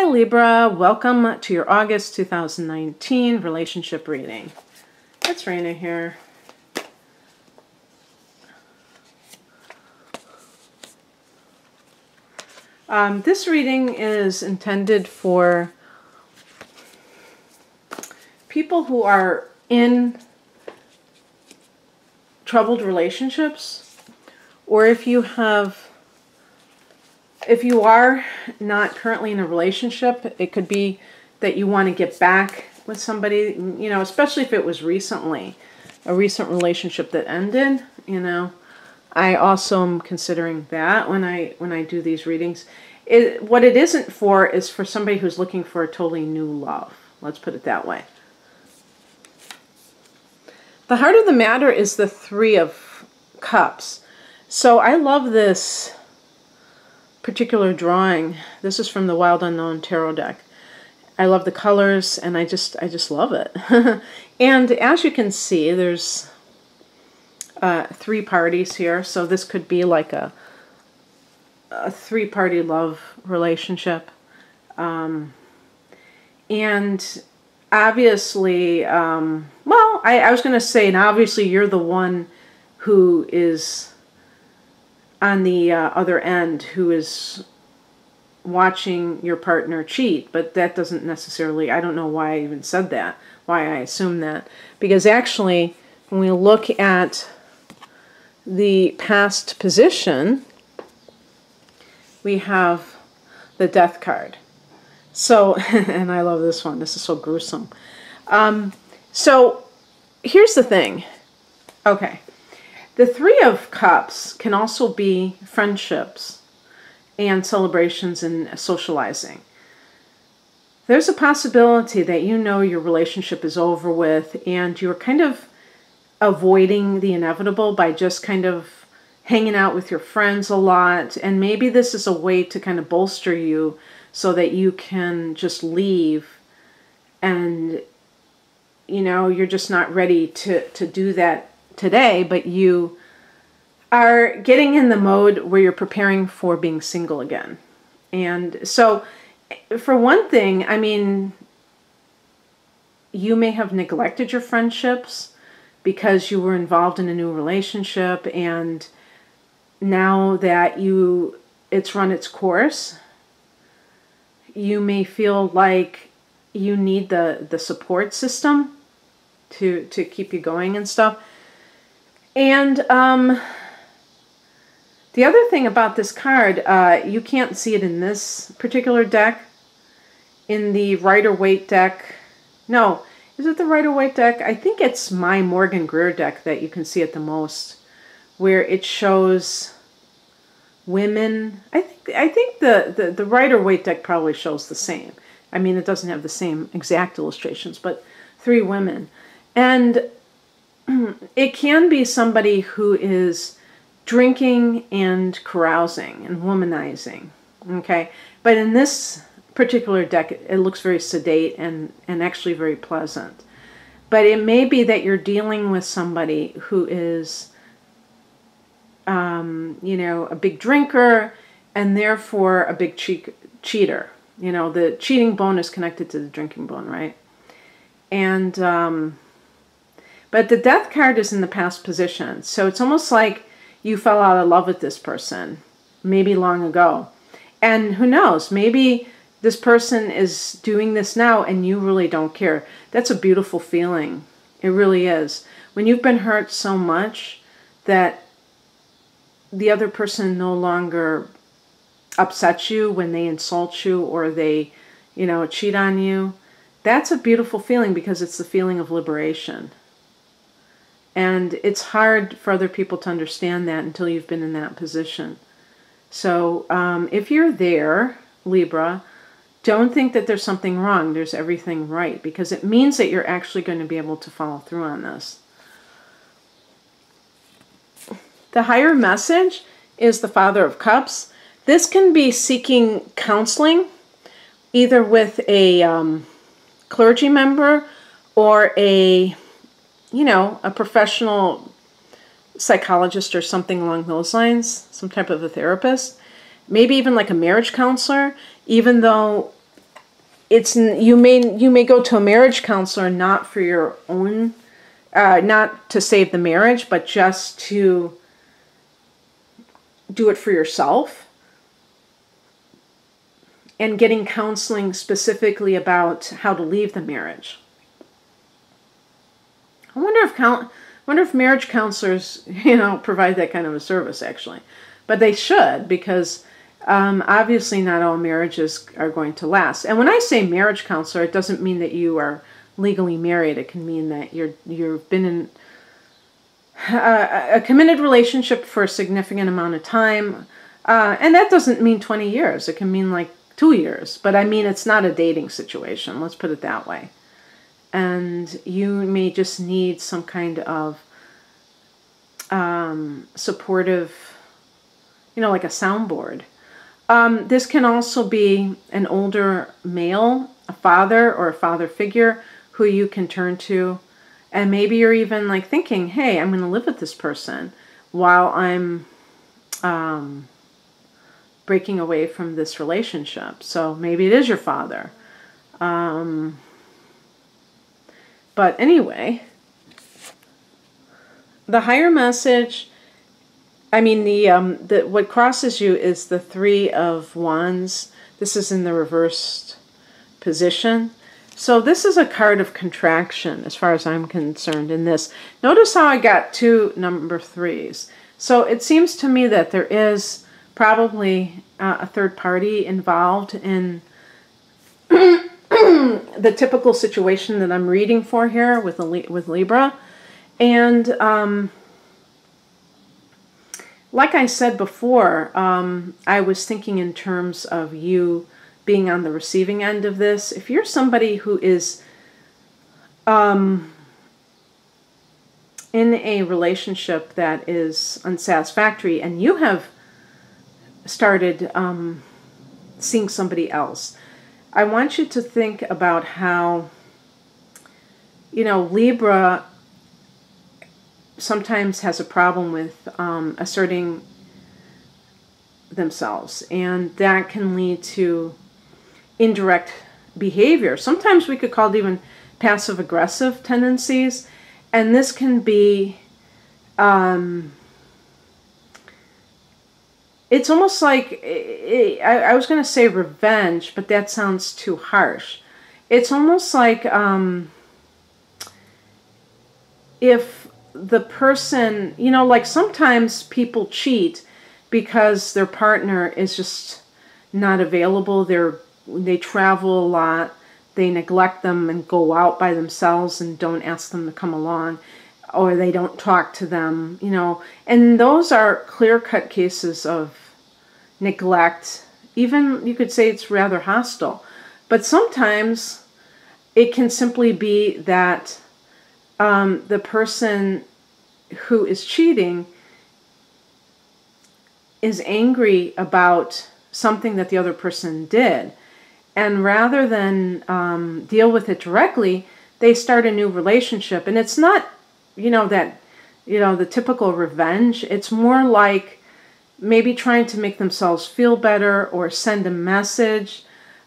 Hi Libra, welcome to your August 2019 relationship reading. It's Raina here. This reading is intended for people who are in troubled relationships, or if you are not currently in a relationship, it could be that you want to get back with somebody, you know, especially if it was recently, a recent relationship that ended, you know. I also am considering that when I do these readings. What it isn't for is for somebody who's looking for a totally new love. Let's put it that way. The heart of the matter is the Three of Cups. So I love this particular drawing. This is from the Wild Unknown Tarot deck. I love the colors, and I just love it. And as you can see, there's three parties here, so this could be like a three-party love relationship. And obviously, well, I was going to say, and obviously you're the one who is on the other end, who is watching your partner cheat, but that doesn't necessarily, I don't know why I even said that, why I assume that, because actually when we look at the past position, we have the Death card. So, and I love this one, this is so gruesome. So here's the thing, okay. The Three of Cups can also be friendships and celebrations and socializing. There's a possibility that you know your relationship is over with and you're kind of avoiding the inevitable by just kind of hanging out with your friends a lot. And maybe this is a way to kind of bolster you so that you can just leave and, you know, you're just not ready to do that today, but you are getting in the mode where you're preparing for being single again. And so, for one thing, I mean, you may have neglected your friendships because you were involved in a new relationship, and now that it's run its course, you may feel like you need the support system to keep you going and stuff. And the other thing about this card, you can't see it in this particular deck. In the Rider-Waite deck, no, is it the Rider-Waite deck? I think it's my Morgan Greer deck that you can see it the most, where it shows women. I think the Rider-Waite deck probably shows the same. I mean, it doesn't have the same exact illustrations, but three women. And it can be somebody who is drinking and carousing and womanizing, okay? But in this particular deck, it looks very sedate and actually very pleasant. But it may be that you're dealing with somebody who is, you know, a big drinker and therefore a big cheater. You know, the cheating bone is connected to the drinking bone, right? And but the Death card is in the past position. So it's almost like you fell out of love with this person, maybe long ago. And who knows, maybe this person is doing this now and you really don't care. That's a beautiful feeling. It really is. When you've been hurt so much that the other person no longer upsets you when they insult you or they, you know, cheat on you, that's a beautiful feeling because it's the feeling of liberation. And it's hard for other people to understand that until you've been in that position. So if you're there, Libra, don't think that there's something wrong. There's everything right, because it means that you're actually going to be able to follow through on this. The higher message is the Father of Cups. This can be seeking counseling, either with a clergy member or a, you know, a professional psychologist or something along those lines, some type of a therapist, maybe even like a marriage counselor, even though you may go to a marriage counselor not for your own, not to save the marriage, but just to do it for yourself, and getting counseling specifically about how to leave the marriage. I wonder if marriage counselors, provide that kind of a service, actually. But they should, because obviously not all marriages are going to last. And when I say marriage counselor, it doesn't mean that you are legally married. It can mean that you've been in a committed relationship for a significant amount of time. And that doesn't mean 20 years. It can mean like 2 years. But I mean, it's not a dating situation. Let's put it that way. And you may just need some kind of supportive, like a soundboard. This can also be an older male, a father or a father figure who you can turn to. And maybe you're even like thinking, hey, I'm going to live with this person while I'm breaking away from this relationship. So maybe it is your father. But anyway, the higher message, I mean, the what crosses you is the Three of Wands. This is in the reversed position. So this is a card of contraction as far as I'm concerned in this. Notice how I got 2 number 3s. So it seems to me that there is probably a third party involved in the typical situation that I'm reading for here with Libra. And like I said before, I was thinking in terms of you being on the receiving end of this. If you're somebody who is in a relationship that is unsatisfactory and you have started seeing somebody else, I want you to think about how, Libra sometimes has a problem with asserting themselves, and that can lead to indirect behavior. Sometimes we could call it even passive-aggressive tendencies, and this can be, it's almost like, I was going to say revenge, but that sounds too harsh. It's almost like if the person, like sometimes people cheat because their partner is just not available. They travel a lot. They neglect them and go out by themselves and don't ask them to come along, or they don't talk to them, and those are clear-cut cases of neglect. Even you could say it's rather hostile. But sometimes it can simply be that the person who is cheating is angry about something that the other person did. And rather than deal with it directly, they start a new relationship. And it's not, the typical revenge. It's more like maybe trying to make themselves feel better or send a message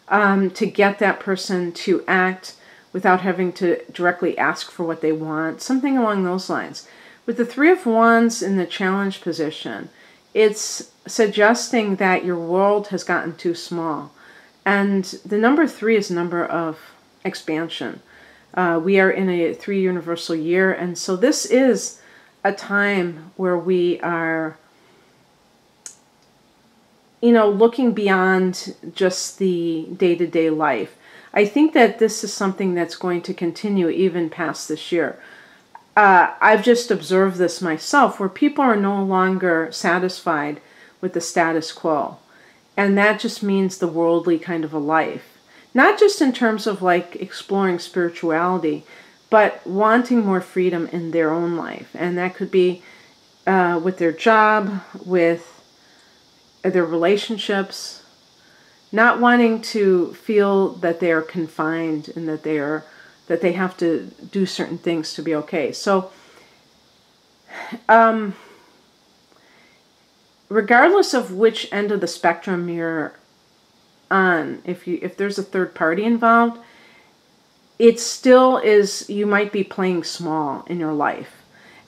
to get that person to act without having to directly ask for what they want. Something along those lines. With the Three of Wands in the challenge position, it's suggesting that your world has gotten too small. And the number 3 is a number of expansion. We are in a 3 universal year, and so this is a time where we are, looking beyond just the day-to-day life. I think that this is something that's going to continue even past this year. I've just observed this myself, where people are no longer satisfied with the status quo. And that just means the worldly kind of a life. Not just in terms of like exploring spirituality, but wanting more freedom in their own life. And that could be with their job, with their relationships, not wanting to feel that they are confined and that they have to do certain things to be okay. So, regardless of which end of the spectrum you're on, again, if there's a third party involved, it still is, you might be playing small in your life.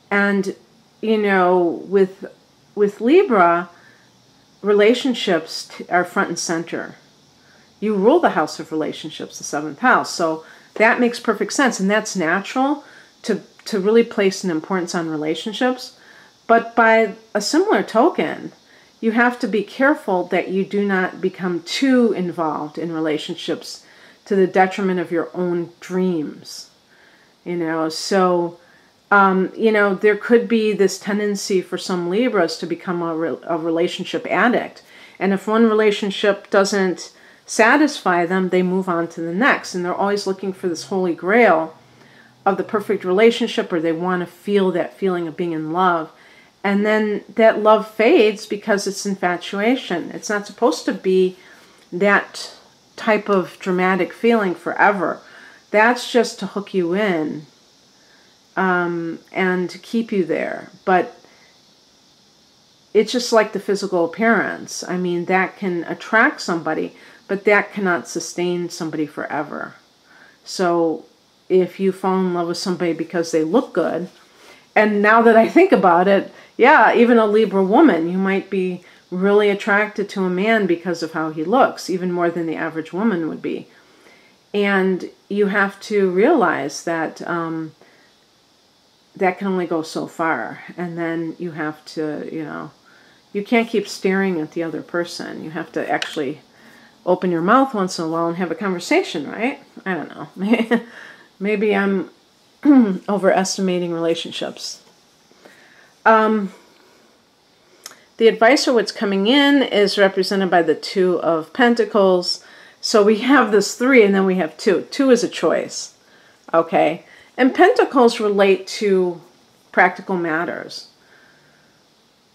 And, you know, with Libra, relationships are front and center. You rule the house of relationships, the 7th house. So that makes perfect sense. And that's natural to really place an importance on relationships. But by a similar token, you have to be careful that you do not become too involved in relationships to the detriment of your own dreams. You know, so, you know, there could be this tendency for some Libras to become a relationship addict. And if one relationship doesn't satisfy them, they move on to the next. And they're always looking for this holy grail of the perfect relationship, or they want to feel that feeling of being in love. And then that love fades because it's infatuation. It's not supposed to be that type of dramatic feeling forever. That's just to hook you in and keep you there. But it's just like the physical appearance. I mean, that can attract somebody, but that cannot sustain somebody forever. So if you fall in love with somebody because they look good, and now that I think about it, yeah, even a Libra woman, you might be really attracted to a man because of how he looks, even more than the average woman would be. And you have to realize that that can only go so far. And then you have to, you know, you can't keep staring at the other person. You have to actually open your mouth once in a while and have a conversation, right? I don't know. Maybe I'm overestimating relationships. The advice or what's coming in is represented by the 2 of Pentacles. So we have this 3 and then we have 2. 2 is a choice. Okay. And Pentacles relate to practical matters.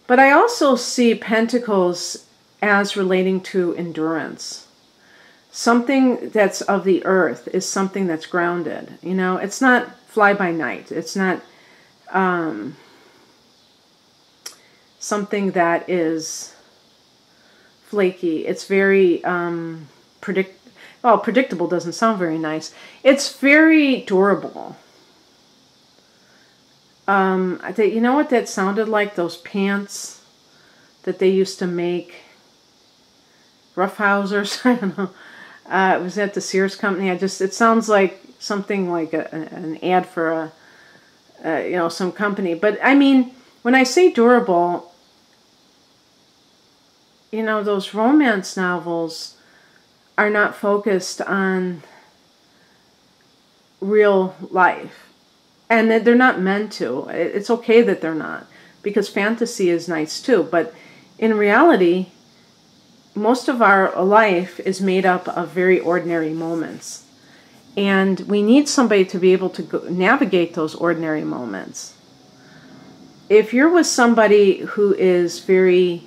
But I also see Pentacles as relating to endurance. Something that's of the earth is something that's grounded. You know, it's not fly by night. It's not something that is flaky. It's very predictable doesn't sound very nice. It's very durable. You know what that sounded like? Those pants that they used to make, Roughhousers. I don't know. It was at the Sears company. It sounds like something like an ad for you know, some company. But I mean, when I say durable, you know, those romance novels are not focused on real life. And they're not meant to. It's okay that they're not, because fantasy is nice too. But in reality, most of our life is made up of very ordinary moments. And we need somebody to be able to navigate those ordinary moments. If you're with somebody who is very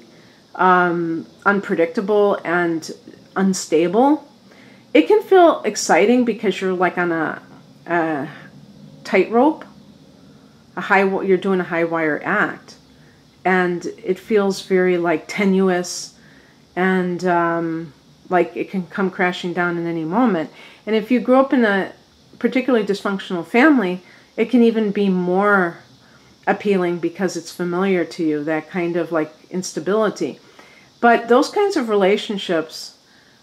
unpredictable and unstable, it can feel exciting because you're like on a tightrope, you're doing a high wire act, and it feels very like tenuous, and like it can come crashing down in any moment. And if you grew up in a particularly dysfunctional family, it can even be more appealing because it's familiar to you, that kind of like instability. But those kinds of relationships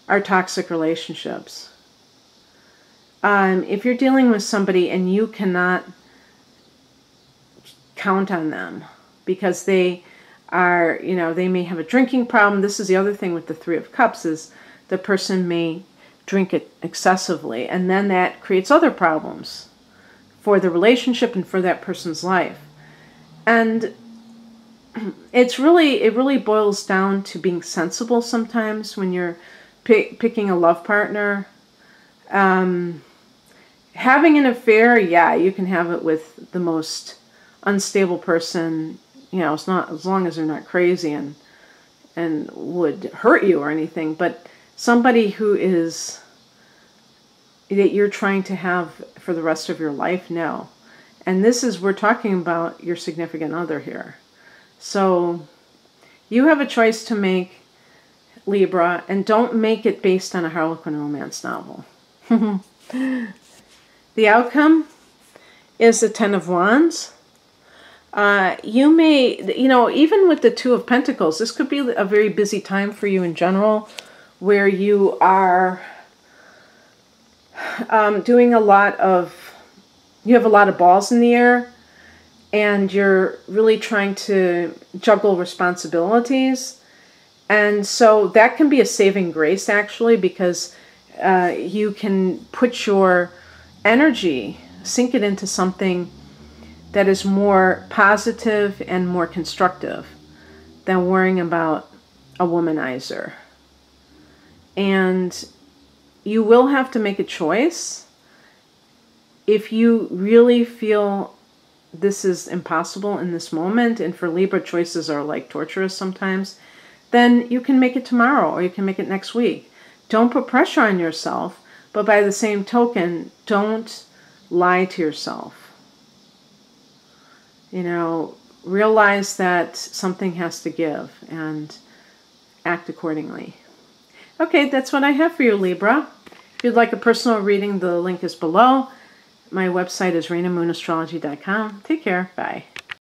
are toxic relationships. If you're dealing with somebody and you cannot count on them because they are, you know, they may have a drinking problem. This is the other thing with the 3 of Cups, is the person may drink it excessively, and then that creates other problems for the relationship and for that person's life. And it really boils down to being sensible sometimes when you're picking a love partner. Having an affair, yeah, you can have it with the most unstable person, you know, it's not, as long as they're not crazy and would hurt you or anything. But somebody who is, that you're trying to have for the rest of your life, no. And this is, we're talking about your significant other here. So you have a choice to make. Libra, and don't make it based on a Harlequin romance novel. The outcome is the Ten of Wands. You may, even with the Two of Pentacles, this could be a very busy time for you in general, where you are doing you have a lot of balls in the air, and you're really trying to juggle responsibilities. And so that can be a saving grace, actually, because you can put your energy, sink it into something that is more positive and more constructive than worrying about a womanizer. And you will have to make a choice. If you really feel this is impossible in this moment, and for Libra, choices are like torturous sometimes, then you can make it tomorrow or you can make it next week. Don't put pressure on yourself, but by the same token, don't lie to yourself. Realize that something has to give and act accordingly. Okay, that's what I have for you, Libra. If you'd like a personal reading, the link is below. My website is rainamoonastrology.com. Take care. Bye.